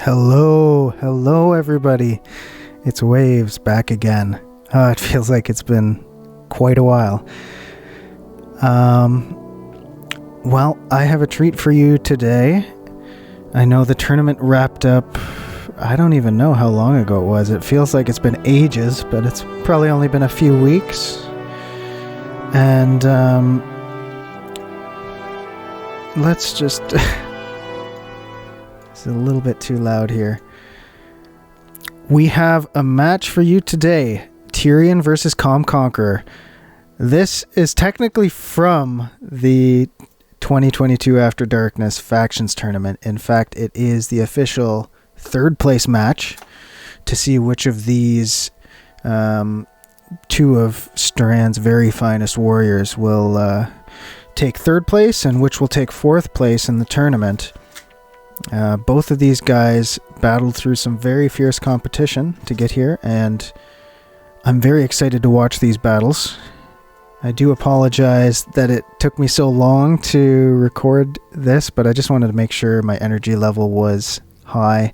Hello everybody. It's Waves back again. It feels like it's been quite a while. Well, I have a treat for you today. I know the tournament wrapped up, I don't even know how long ago it was. It feels like it's been ages, but it's probably only been a few weeks. And let's just... It's a little bit too loud here. We have a match for you today. Tirean versus CalmConqueror. This is technically from the 2022 After Darkness Factions Tournament. In fact, it is the official third place match to see which of these two of Strand's very finest warriors will take third place and which will take fourth place in the tournament. Both of these guys battled through some very fierce competition to get here, and I'm very excited to watch these battles. I do apologize that it took me so long to record this, but I just wanted to make sure my energy level was high,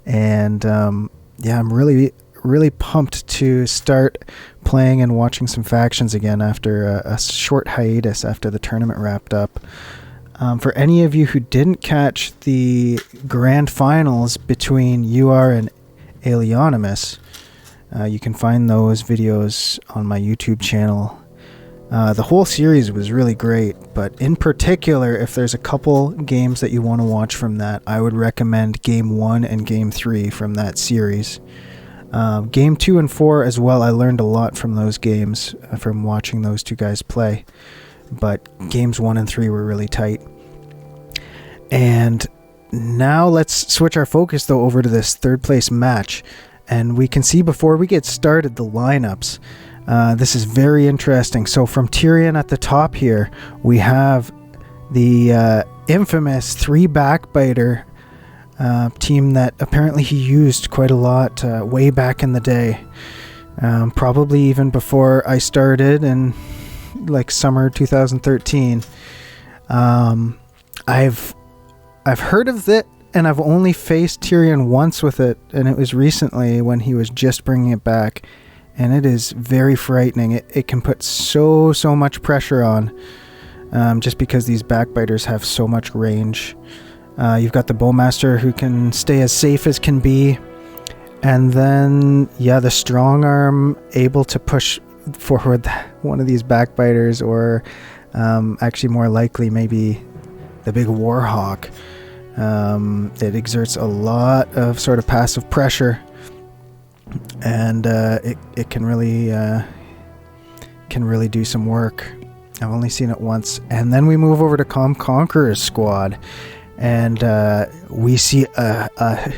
and yeah, I'm really pumped to start playing and watching some factions again after a short hiatus after the tournament wrapped up. For any of you who didn't catch the grand finals between UR and Alionimus, you can find those videos on my YouTube channel. The whole series was really great, but in particular, if there's a couple games that you want to watch from that, I would recommend Game 1 and Game 3 from that series. Game 2 and 4 as well, I learned a lot from those games, from watching those two guys play. But games 1 and 3 were really tight. And now let's switch our focus though over to this third place match, and we can see before we get started the lineups. This is very interesting. So from Tirean at the top here, we have the infamous 3 backbiter team that apparently he used quite a lot way back in the day, probably even before I started in like summer 2013. I've heard of it, and I've only faced Tirean once with it, and it was recently when he was just bringing it back, and it is very frightening. It can put so much pressure on, just because these backbiters have so much range. You've got the Bowmaster who can stay as safe as can be, and then yeah, the strong arm able to push forward one of these backbiters, or actually more likely maybe the big Warhawk. It exerts a lot of sort of passive pressure, and it can really do some work. I've only seen it once. And then we move over to CalmConqueror's squad, and we see a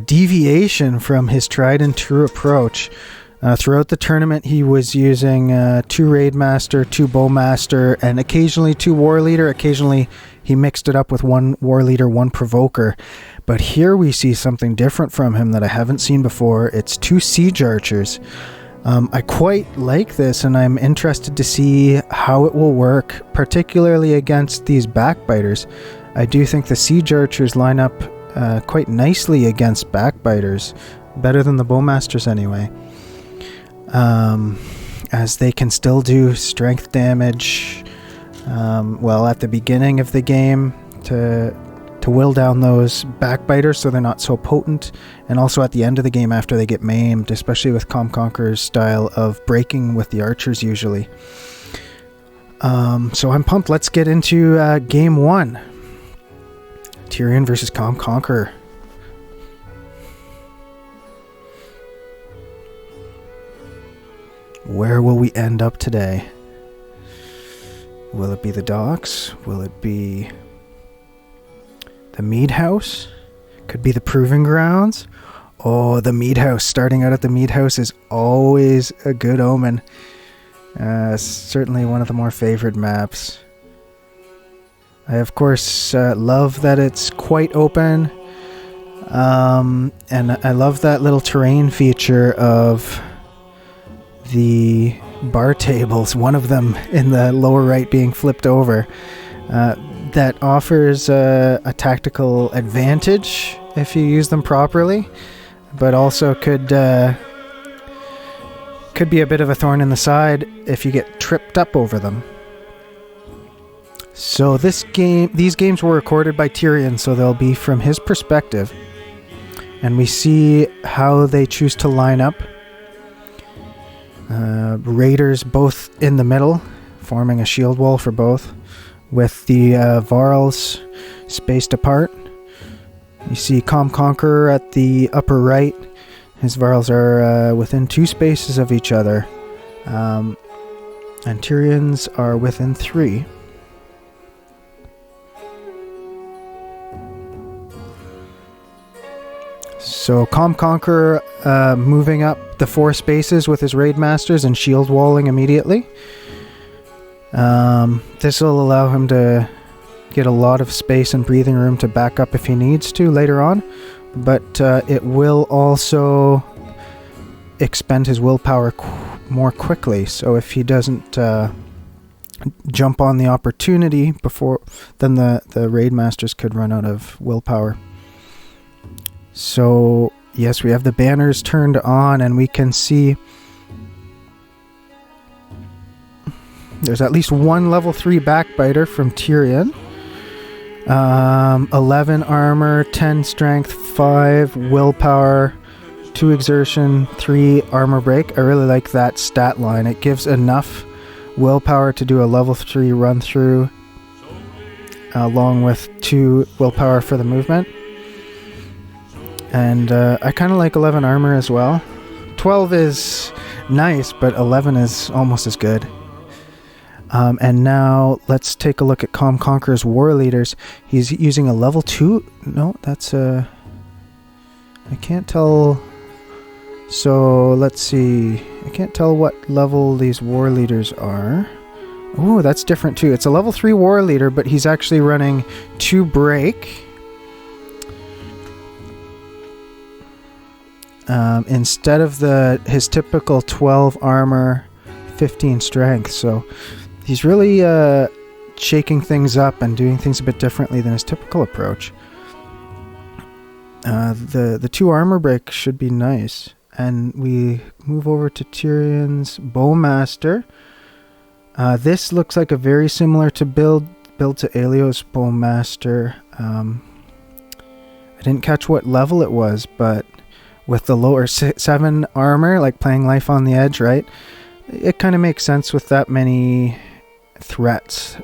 deviation from his tried and true approach. Throughout the tournament, he was using 2 Raidmaster, 2 Bowmaster, and occasionally 2 War Leader. Occasionally, he mixed it up with 1 War Leader, 1 Provoker. But here we see something different from him that I haven't seen before. It's 2 Siege Archers. I quite like this, and I'm interested to see how it will work, particularly against these backbiters. I do think the Siege Archers line up quite nicely against backbiters, better than the Bowmasters anyway. As they can still do strength damage, well, at the beginning of the game to whittle down those backbiters so they're not so potent, and also at the end of the game after they get maimed, especially with CalmConqueror's style of breaking with the archers usually. So I'm pumped. Let's get into Game 1. Tirean versus CalmConqueror. Where will we end up today? Will it be the docks? Will it be the mead house? Could be the proving grounds. Oh, the mead house. Starting out at the mead house is always a good omen. Certainly one of the more favored maps. I of course love that it's quite open. And I love that little terrain feature of the bar tables, one of them in the lower right being flipped over, that offers a tactical advantage if you use them properly, but also could be a bit of a thorn in the side if you get tripped up over them. So these games were recorded by Tirean, so they'll be from his perspective. And we see how they choose to line up. Raiders both in the middle, forming a shield wall for both, with the Varls spaced apart. You see CalmConqueror at the upper right. His Varls are within 2 spaces of each other. And Tirean's are within 3. So CalmConqueror moving up the 4 spaces with his Raid Masters and shield walling immediately. This will allow him to get a lot of space and breathing room to back up if he needs to later on. But it will also expend his willpower more quickly. So if he doesn't jump on the opportunity before, then the Raid Masters could run out of willpower. So yes, we have the banners turned on, and we can see there's at least 1 level 3 backbiter from Tirean. 11 armor, 10 strength, 5 willpower, 2 exertion, 3 armor break. I really like that stat line. It gives enough willpower to do a level 3 run through, along with 2 willpower for the movement. And I kind of like 11 armor as well. 12 is nice, but 11 is almost as good. And now let's take a look at CalmConqueror's war leaders. He's using a level 2. No, that's I can't tell. So let's see. I can't tell what level these war leaders are. Oh, that's different too. It's a level 3 war leader, but he's actually running 2 break. Instead of his typical 12 armor, 15 strength. So he's really shaking things up and doing things a bit differently than his typical approach. The 2 armor break should be nice. And we move over to Tirean's Bowmaster. This looks like a very similar to build to Aelio's Bowmaster. I didn't catch what level it was, but with the lower 7 armor, like playing Life on the Edge, right? It kind of makes sense with that many threats.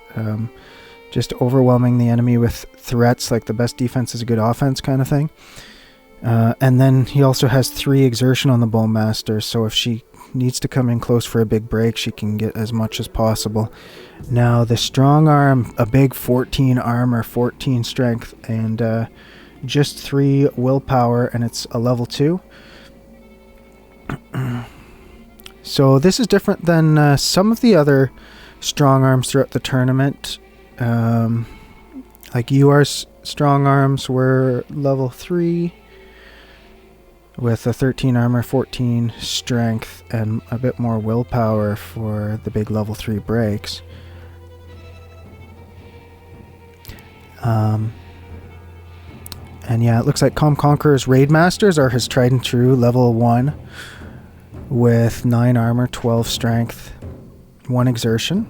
Just overwhelming the enemy with threats, like the best defense is a good offense kind of thing. And then he also has 3 exertion on the Bowmaster, so if she needs to come in close for a big break, she can get as much as possible. Now the strong arm, a big 14 armor, 14 strength, and just 3 willpower, and it's a level 2. So this is different than some of the other strong arms throughout the tournament. Like UR's strong arms were level 3 with a 13 armor, 14 strength, and a bit more willpower for the big level 3 breaks. And yeah, it looks like CalmConqueror's Raid Masters are his tried and true level 1 with 9 armor, 12 strength, 1 exertion.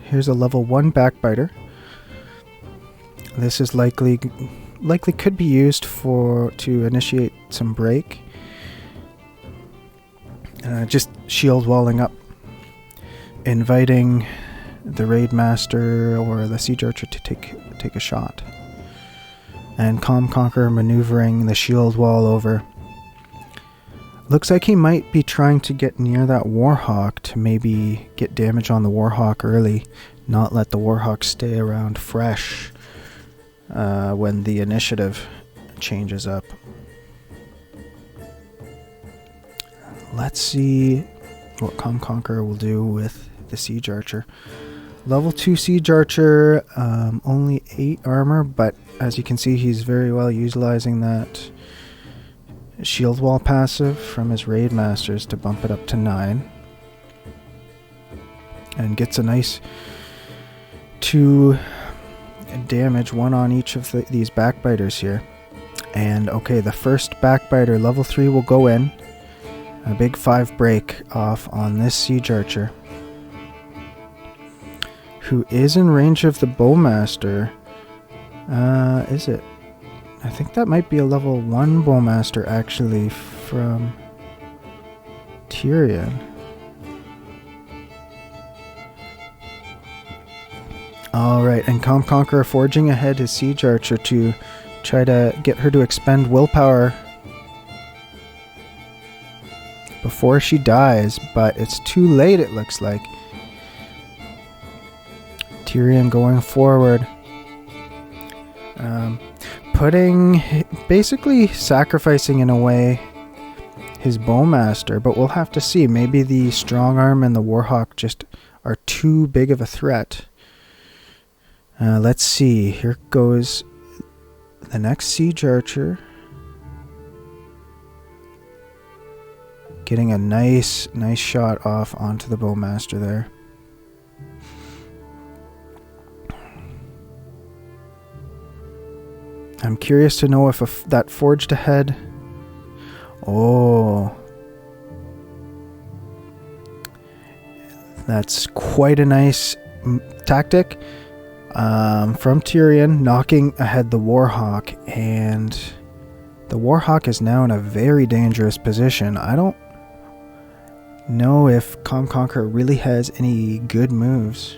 Here's a level 1 backbiter. This is likely could be used to initiate some break. Just shield walling up, inviting the Raid Master or the Siege Archer to take a shot. And CalmConqueror maneuvering the shield wall over. Looks like he might be trying to get near that Warhawk to maybe get damage on the Warhawk early, not let the Warhawk stay around fresh when the initiative changes up. Let's see what CalmConqueror will do with the Siege Archer. Level 2 Siege Archer, only 8 armor, but as you can see, he's very well utilizing that shield wall passive from his raid masters to bump it up to 9. And gets a nice 2 damage, 1 on each of these backbiters here. And okay, the first backbiter, level 3, will go in. A big 5 break off on this siege archer, who is in range of the bowmaster. Is it? I think that might be a level 1 bowmaster actually from Tirean. Alright, and CalmConqueror forging ahead his siege archer to try to get her to expend willpower before she dies, but it's too late, it looks like. Tirean going forward. Basically sacrificing in a way his bowmaster, but we'll have to see. Maybe the strong arm and the warhawk just are too big of a threat. Let's see. Here goes the next siege archer. Getting a nice shot off onto the bowmaster there. I'm curious to know if that forged ahead. Oh. That's quite a nice tactic from Tirean, knocking ahead the warhawk, and the warhawk is now in a very dangerous position. I don't know if CalmConqueror really has any good moves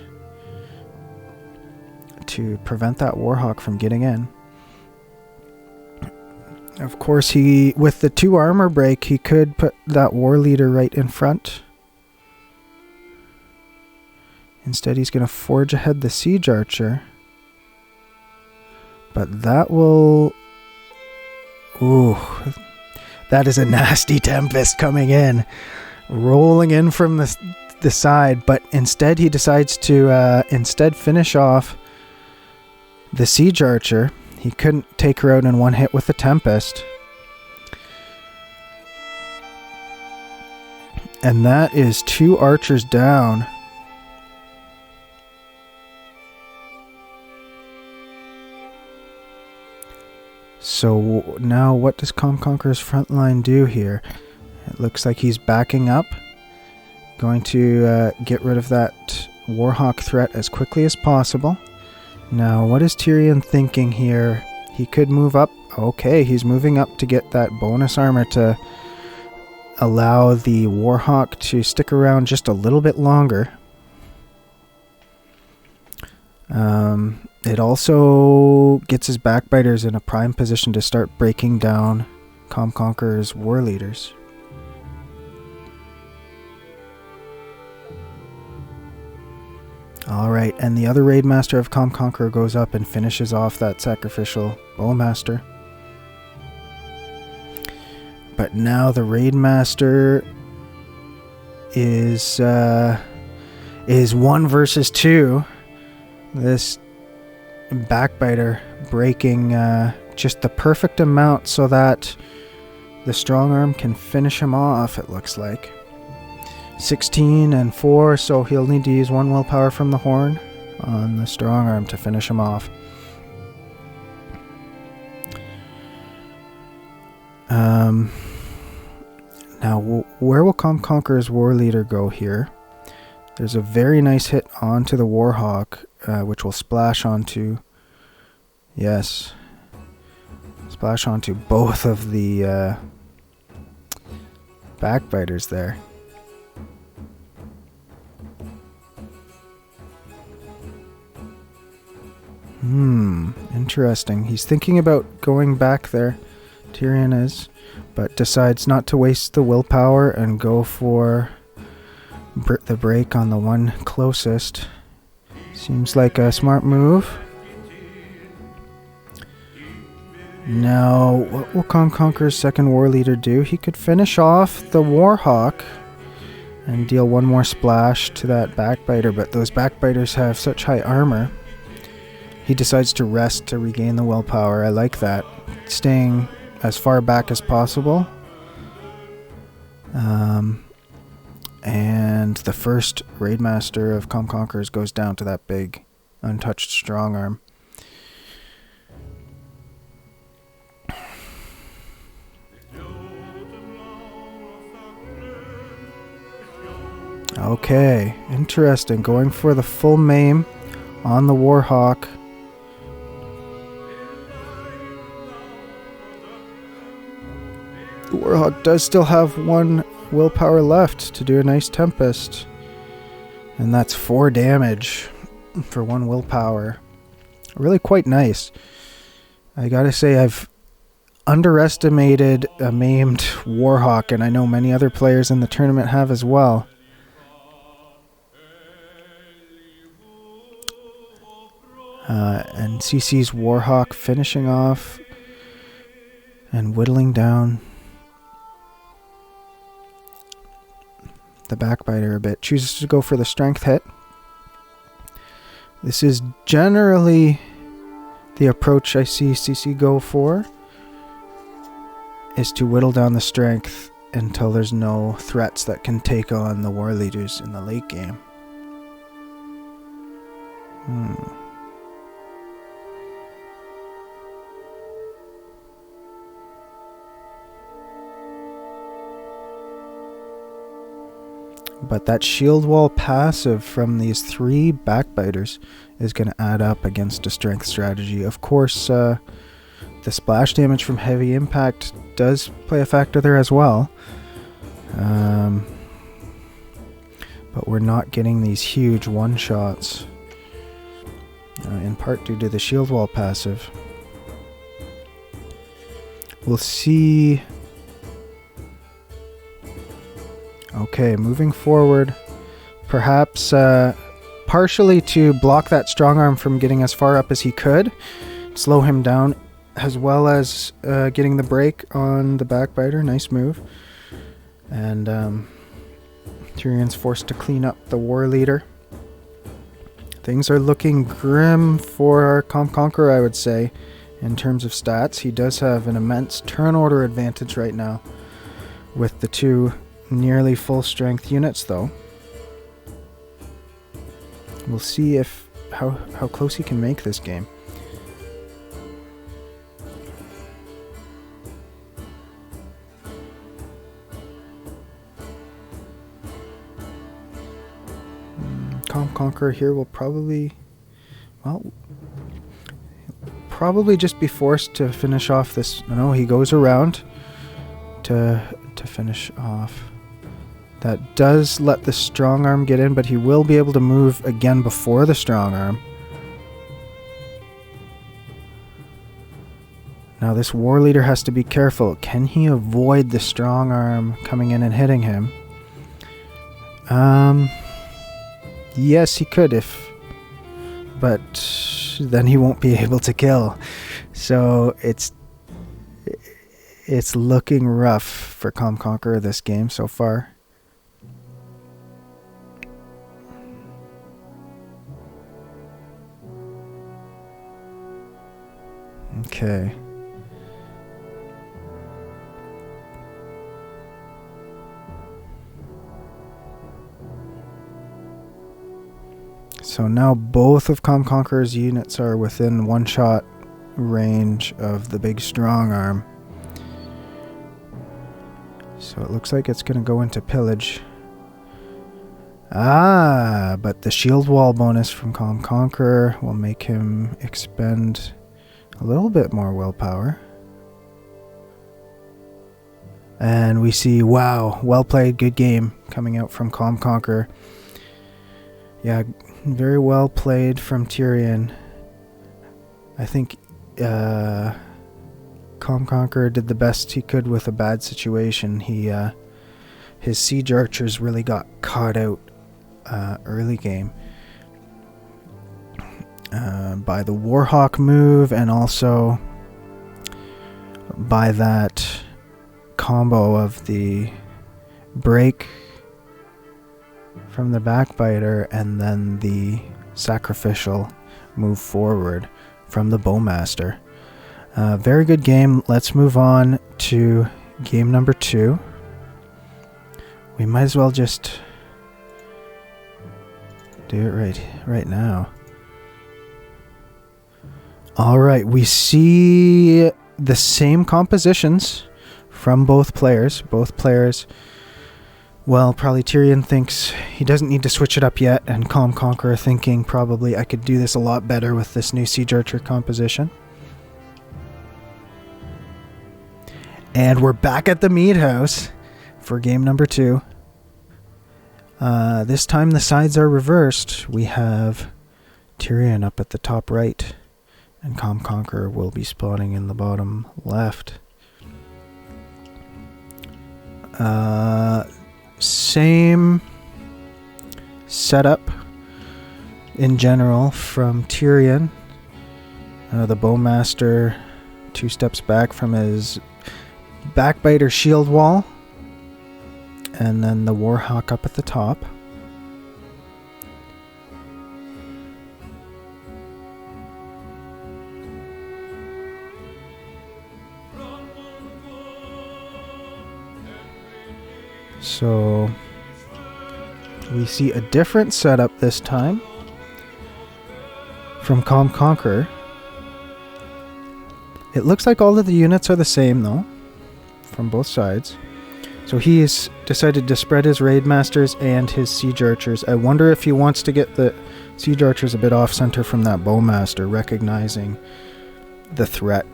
to prevent that warhawk from getting in. Of course, with the 2 armor break, he could put that war leader right in front. Instead, he's going to forge ahead the siege archer. But that will... Ooh, that is a nasty tempest coming in. Rolling in from the side, but instead he decides to finish off the siege archer. He couldn't take her out in one hit with the tempest. And that is 2 archers down. So now what does CalmConqueror's front line do here? It looks like he's backing up. Going to get rid of that warhawk threat as quickly as possible. Now, what is Tirean thinking here? He could move up. Okay, he's moving up to get that bonus armor to allow the warhawk to stick around just a little bit longer. It also gets his backbiters in a prime position to start breaking down CalmConqueror's war leaders. Alright, and the other raid master of CalmConqueror goes up and finishes off that sacrificial bowmaster. But now the raid master is 1 versus 2. This backbiter breaking just the perfect amount so that the strong arm can finish him off, it looks like. 16 and 4, so he'll need to use 1 willpower from the horn on the strong arm to finish him off. Now, where will CalmConqueror's war leader go here? There's a very nice hit onto the warhawk, which will splash onto... Yes. Splash onto both of the backbiters there. Interesting. He's thinking about going back there. Tirean is, but decides not to waste the willpower and go for the break on the one closest. Seems like a smart move. Now, what will CalmConqueror's second war leader do? He could finish off the warhawk and deal 1 more splash to that backbiter, but those backbiters have such high armor. He decides to rest to regain the willpower. I like that. Staying as far back as possible. And the first Raidmaster of CalmConquerors goes down to that big untouched strong arm. Okay, interesting. Going for the full maim on the Warhawk. The Warhawk does still have 1 willpower left to do a nice Tempest. And that's 4 damage for 1 willpower. Really quite nice. I gotta say, I've underestimated a maimed Warhawk, and I know many other players in the tournament have as well. And CC's Warhawk finishing off and whittling down the Backbiter a bit. Chooses to go for the strength hit. This is generally the approach I see CC go for, is to whittle down the strength until there's no threats that can take on the war leaders in the late game. But that shield wall passive from these 3 Backbiters is going to add up against a strength strategy. Of course, the splash damage from heavy impact does play a factor there as well. But we're not getting these huge one-shots, in part due to the shield wall passive. We'll see. Okay, moving forward, perhaps partially to block that strong arm from getting as far up as he could, slow him down, as well as getting the break on the Backbiter. Nice move. And Tirean's forced to clean up the war leader. Things are looking grim for CalmConqueror, I would say, in terms of stats. He does have an immense turn order advantage right now with the 2 nearly full strength units, though. We'll see how close he can make this game. CalmConqueror here will probably just be forced to finish off this. No, he goes around to finish off. That does let the strong arm get in, but he will be able to move again before the strong arm. Now this war leader has to be careful. Can he avoid the strong arm coming in and hitting him? Yes, he could, but then he won't be able to kill. So it's looking rough for CalmConqueror this game so far. Okay. So now both of CalmConqueror's units are within one-shot range of the big strong arm. So it looks like it's going to go into pillage. But the shield wall bonus from CalmConqueror will make him expend a little bit more willpower. And we see, wow, well played, good game coming out from CalmConqueror. Yeah, very well played from Tirean. I think CalmConqueror did the best he could with a bad situation. His siege archers really got caught out early game by the Warhawk move, and also by that combo of the break from the Backbiter and then the sacrificial move forward from the Bowmaster. Very good game. Let's move on to game number 2. We might as well just do it right now. All right, we see the same compositions from both players. Both players, well, probably Tirean thinks he doesn't need to switch it up yet, and CalmConqueror thinking probably I could do this a lot better with this new Siege Archer composition. And we're back at the Mead House for game number 2. This time the sides are reversed. We have Tirean up at the top right, and CalmConqueror will be spawning in the bottom left. Same setup in general from Tirean. The Bowmaster 2 steps back from his Backbiter shield wall, and then the Warhawk up at the top. So we see a different setup this time from CalmConqueror. It looks like all of the units are the same though, from both sides. So he's decided to spread his Raid Masters and his Siege Archers. I wonder if he wants to get the Siege Archers a bit off center from that Bowmaster, recognizing the threat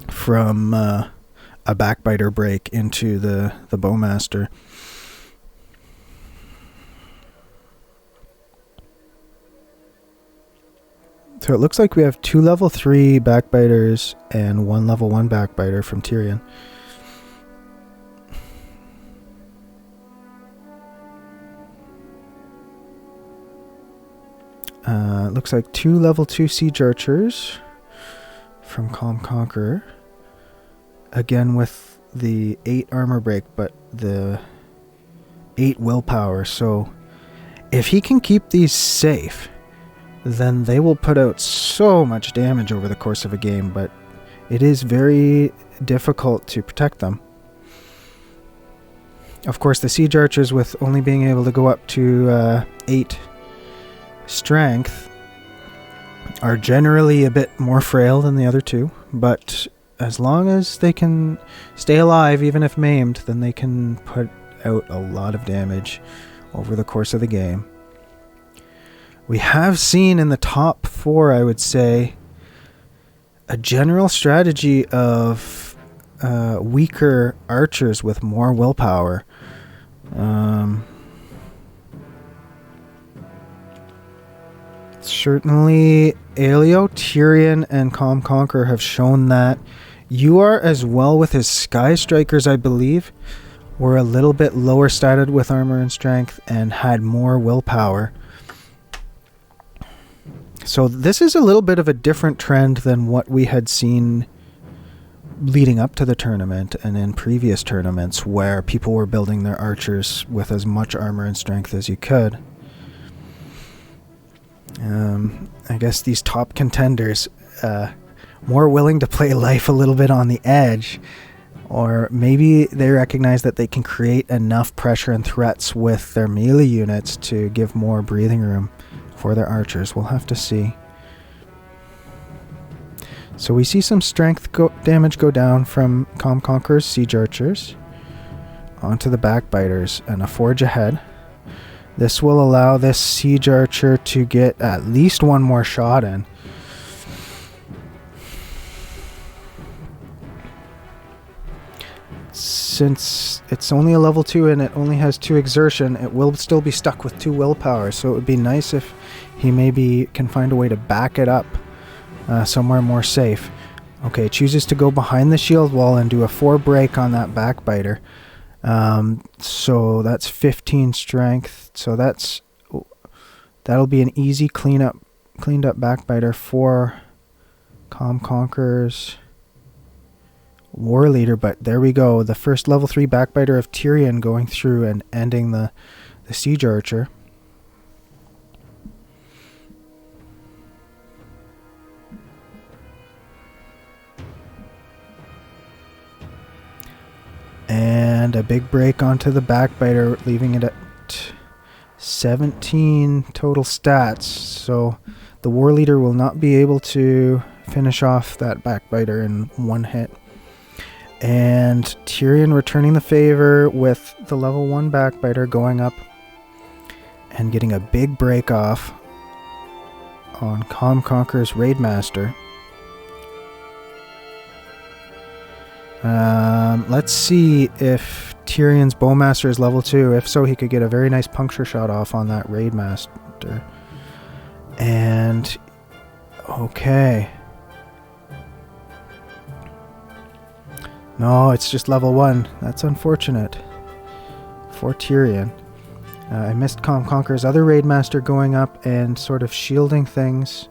from a Backbiter break into the Bowmaster. So it looks like we have 2 level 3 Backbiters and 1 level 1 Backbiter from Tirean. It looks like 2 level 2 Siege Archers from CalmConqueror. Again with the 8 armor break, but the 8 willpower. So if he can keep these safe, then they will put out so much damage over the course of a game, but it is very difficult to protect them. Of course, the Siege Archers, with only being able to go up to 8 strength, are generally a bit more frail than the other 2, but as long as they can stay alive, even if maimed, then they can put out a lot of damage over the course of the game. We have seen in the top 4, I would say, a general strategy of weaker archers with more willpower. Certainly, Aelio, Tirean, and CalmConqueror have shown that. You are as well with his Sky Strikers, I believe, were a little bit lower statted with armor and strength and had more willpower. So this is a little bit of a different trend than what we had seen leading up to the tournament and in previous tournaments, where people were building their archers with as much armor and strength as you could. I guess these top contenders more willing to play life a little bit on the edge, or maybe they recognize that they can create enough pressure and threats with their melee units to give more breathing room for their archers. We'll have to see. So we see some strength damage go down from CalmConqueror's Siege Archers onto the Backbiters, and a forge ahead. This will allow this Siege Archer to get at least one more shot in. Since it's only a level 2 and it only has 2 exertion, it will still be stuck with 2 willpower, so it would be nice if he maybe can find a way to back it up somewhere more safe. Okay, chooses to go behind the shield wall and do a 4 break on that Backbiter. So that's 15 strength. So that'll be an easy cleaned up Backbiter for CalmConqueror's War Leader. But there we go, the first level 3 Backbiter of Tirean going through and ending the Siege Archer. And a big break onto the backbiter, leaving it at 17 total stats. So the war leader will not be able to finish off that backbiter in one hit. And Tirean returning the favor with the level 1 backbiter going up and getting a big break off on CalmConqueror's Raidmaster. Let's see if Tirean's Bowmaster is level 2. If so, he could get a very nice puncture shot off on that Raidmaster. And okay. No, it's just level 1. That's unfortunate for Tirean. I missed CalmConqueror's other Raidmaster going up and sort of shielding things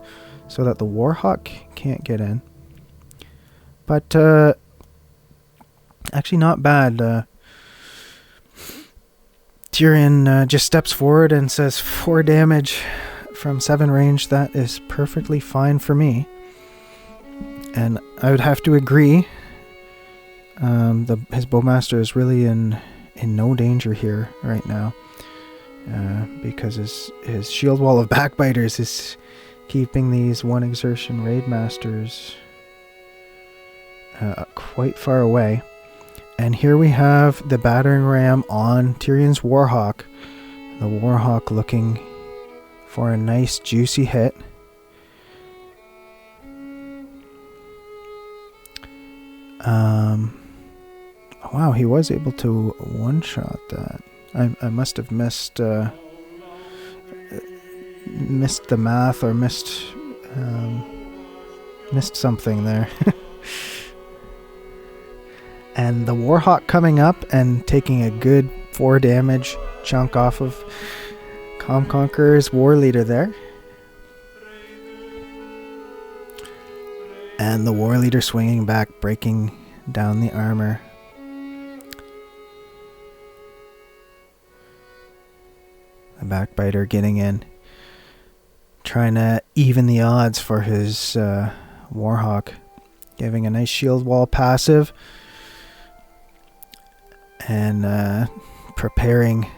so that the Warhawk can't get in. But actually not bad. Tirean just steps forward and says 4 damage from 7 range. That is perfectly fine for me. And I would have to agree. His Bowmaster is really in no danger here right now, because his shield wall of backbiters is keeping these 1 exertion Raidmasters quite far away. And here we have the battering ram on Tirean's Warhawk. The Warhawk looking for a nice juicy hit. Wow, he was able to one-shot that. I must have missed the math, or missed something there. And the Warhawk coming up and taking a good 4 damage chunk off of CalmConqueror's war leader there. And the war leader swinging back, breaking down the armor. The backbiter getting in, trying to even the odds for his Warhawk, giving a nice shield wall passive, and preparing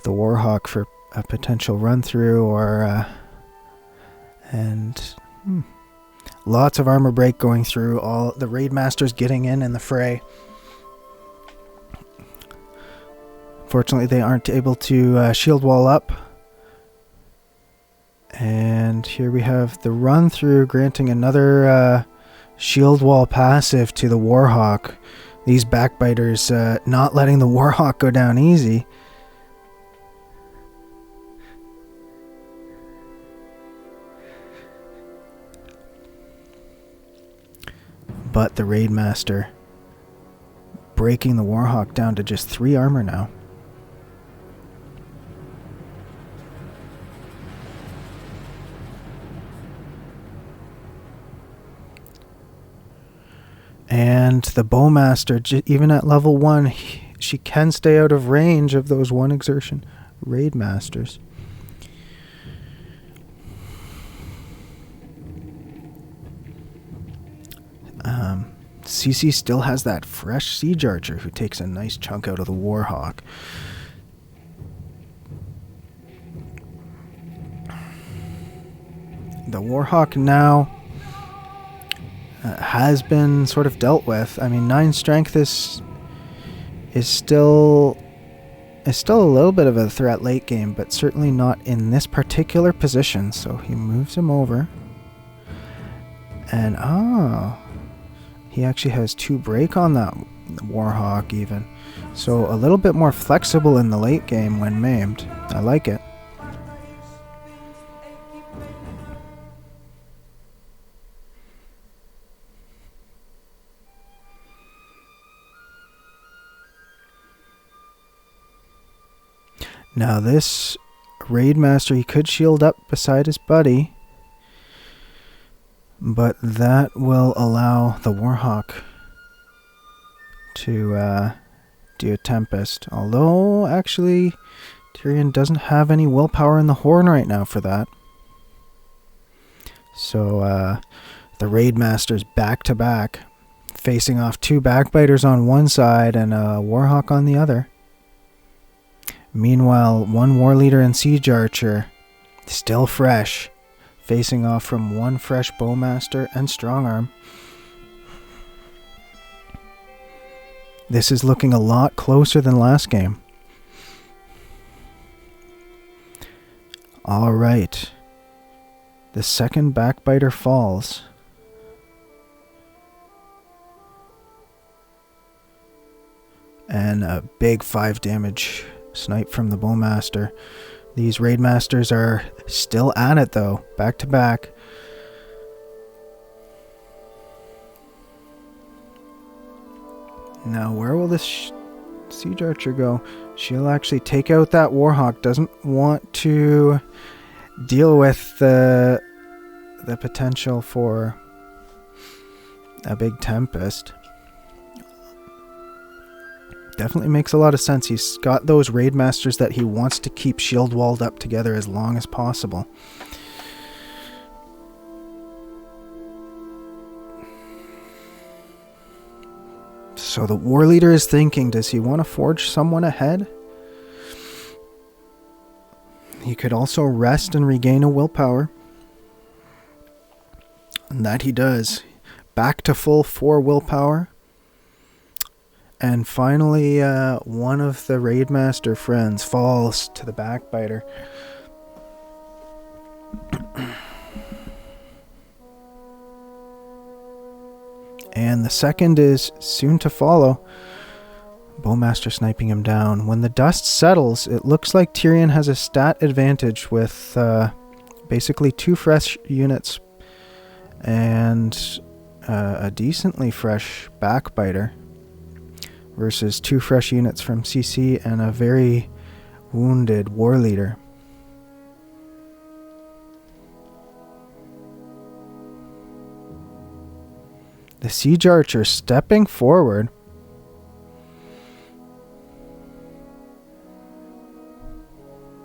the Warhawk for a potential run through, or lots of armor break going through. All the Raidmasters getting in the fray. Fortunately, they aren't able to shield wall up. And here we have the run through, granting another shield wall passive to the Warhawk. These backbiters not letting the Warhawk go down easy. But the Raidmaster breaking the Warhawk down to just 3 armor now. And the Bowmaster, even at level 1, she can stay out of range of those 1 exertion Raidmasters. CC still has that fresh Siege Archer who takes a nice chunk out of the Warhawk. The Warhawk now has been sort of dealt with. I mean, 9 strength is still a little bit of a threat late game, but certainly not in this particular position. So he moves him over, and he actually has 2 break on that Warhawk even. So a little bit more flexible in the late game when maimed. I like it. Now this Raidmaster, he could shield up beside his buddy, but that will allow the Warhawk to do a Tempest. Although, actually, Tirean doesn't have any willpower in the Horn right now for that. So, the Raidmaster's back-to-back facing off 2 backbiters on one side and a warhawk on the other. Meanwhile, 1 war leader and siege archer, still fresh, facing off from 1 fresh bowmaster and strongarm. This is looking a lot closer than last game. All right. The second backbiter falls. And a big 5 damage snipe from the bowmaster. These raidmasters are still at it though, back to back. Now where will this siege archer go? She'll actually take out that warhawk. Doesn't want to deal with the potential for a big tempest. Definitely makes a lot of sense. He's got those raidmasters that he wants to keep shield walled up together as long as possible. So the war leader is thinking, does he want to forge someone ahead? He could also rest and regain a willpower. And that he does. Back to full 4 willpower. And finally, one of the raidmaster friends falls to the backbiter. And the second is soon to follow. Bowmaster sniping him down. When the dust settles, it looks like Tirean has a stat advantage with basically 2 fresh units and a decently fresh backbiter versus 2 fresh units from CC and a very wounded war leader. The siege archer stepping forward.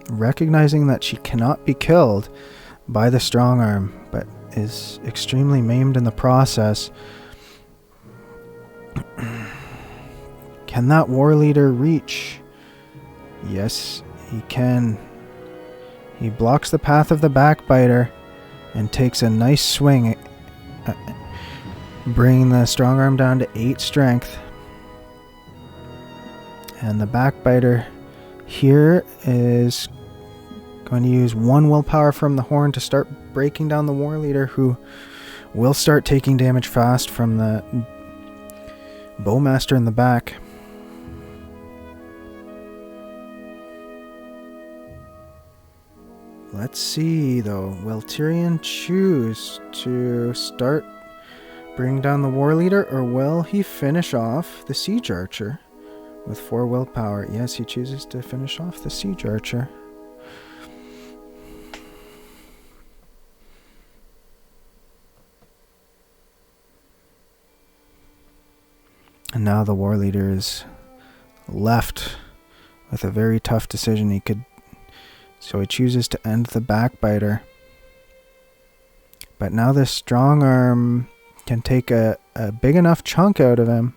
Recognizing that she cannot be killed by the strong arm, but is extremely maimed in the process. Can that war leader reach? Yes, he can. He blocks the path of the backbiter and takes a nice swing, bringing the strong arm down to 8 strength. And the backbiter here is going to use 1 willpower from the horn to start breaking down the war leader, who will start taking damage fast from the bowmaster in the back. Let's see though, will Tirean choose to start bringing down the war leader, or will he finish off the siege archer with 4 willpower? Yes, he chooses to finish off the siege archer. And now the war leader is left with a very tough decision. So he chooses to end the backbiter. But now this strong arm can take a big enough chunk out of him.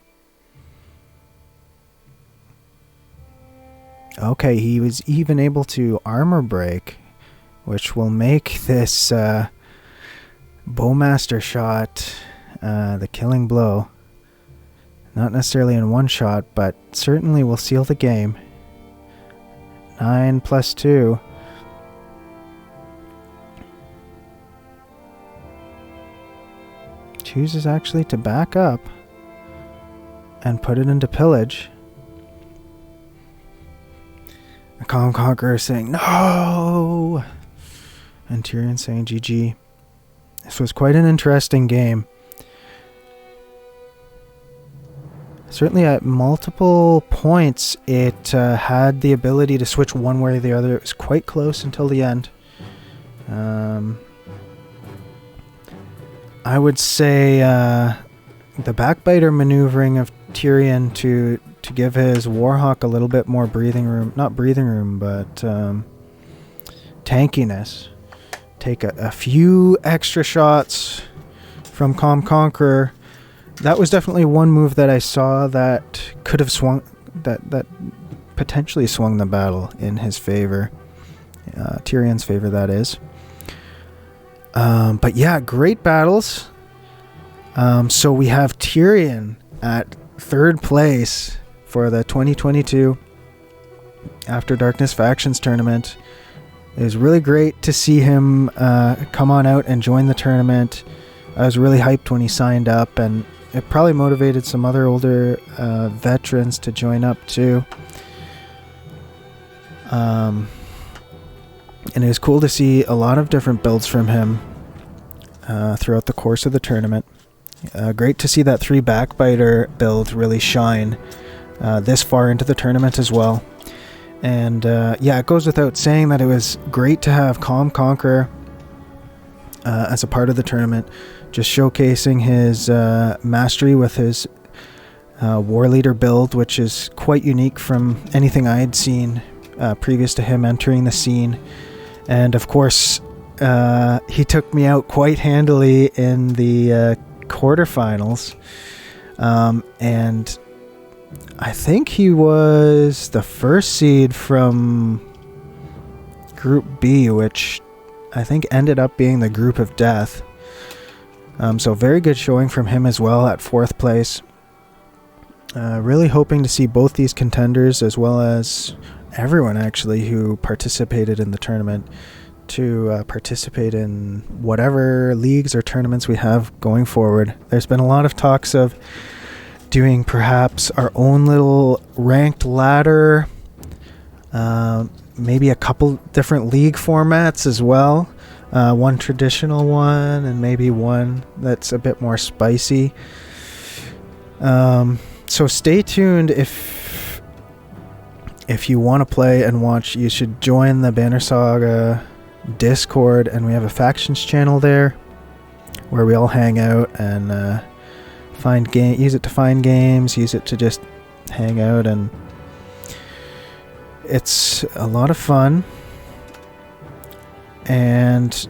Okay, he was even able to armor break, which will make this bowmaster shot the killing blow. Not necessarily in one shot, but certainly will seal the game. 9 plus 2. Chooses actually to back up and put it into pillage. The CalmConqueror saying no, and Tirean saying GG. This was quite an interesting game. Certainly at multiple points it had the ability to switch one way or the other. It was quite close until the end. I would say the backbiter maneuvering of Tirean to give his Warhawk a little bit more breathing room. Not breathing room, but tankiness. Take a few extra shots from CalmConqueror that was definitely one move that I saw that could have swung, that potentially swung the battle in his favor. Tirean's favor, that is. But yeah, great battles. So we have Tirean at 3rd place for the 2022 After Darkness Factions tournament. It was really great to see him come on out and join the tournament. I was really hyped when he signed up, and it probably motivated some other older veterans to join up too. And it was cool to see a lot of different builds from him throughout the course of the tournament. Great to see that 3 Backbiter build really shine this far into the tournament as well. And yeah, it goes without saying that it was great to have CalmConqueror as a part of the tournament, just showcasing his mastery with his War Leader build, which is quite unique from anything I had seen previous to him entering the scene. And of course, he took me out quite handily in the quarterfinals, and I think he was the first seed from Group B, which I think ended up being the Group of Death. So very good showing from him as well at 4th place. Really hoping to see both these contenders, as well as everyone actually who participated in the tournament, to participate in whatever leagues or tournaments we have going forward. There's been a lot of talks of doing perhaps our own little ranked ladder, maybe a couple different league formats as well. One traditional one and maybe one that's a bit more spicy. So stay tuned. If you want to play and watch, you should join the Banner Saga Discord, and we have a factions channel there where we all hang out and use it to find games, use it to just hang out, and it's a lot of fun. And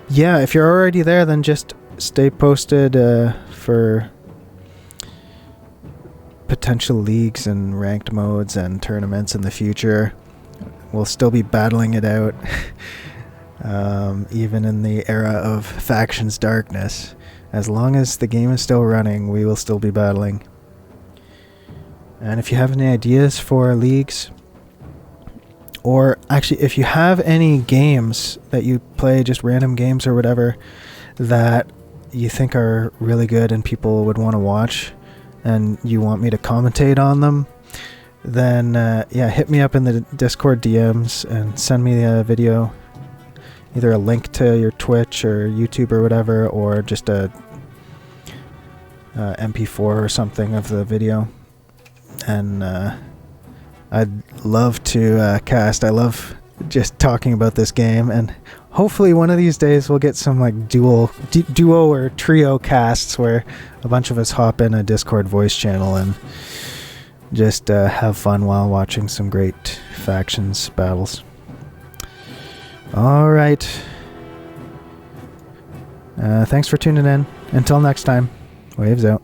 yeah, if you're already there, then just stay posted for potential leagues and ranked modes and tournaments in the future. We'll still be battling it out. Even in the era of factions darkness, as long as the game is still running, we will still be battling. And if you have any ideas for leagues, or actually if you have any games that you play, just random games or whatever, that you think are really good and people would want to watch, and you want me to commentate on them, then yeah, hit me up in the Discord DMs and send me a video, either a link to your Twitch or YouTube or whatever, or just a MP4 or something of the video. And I'd love to cast. I love just talking about this game, and hopefully one of these days we'll get some like duo or trio casts where a bunch of us hop in a Discord voice channel and just have fun while watching some great factions battles. All right. Thanks for tuning in. Until next time, Waves out.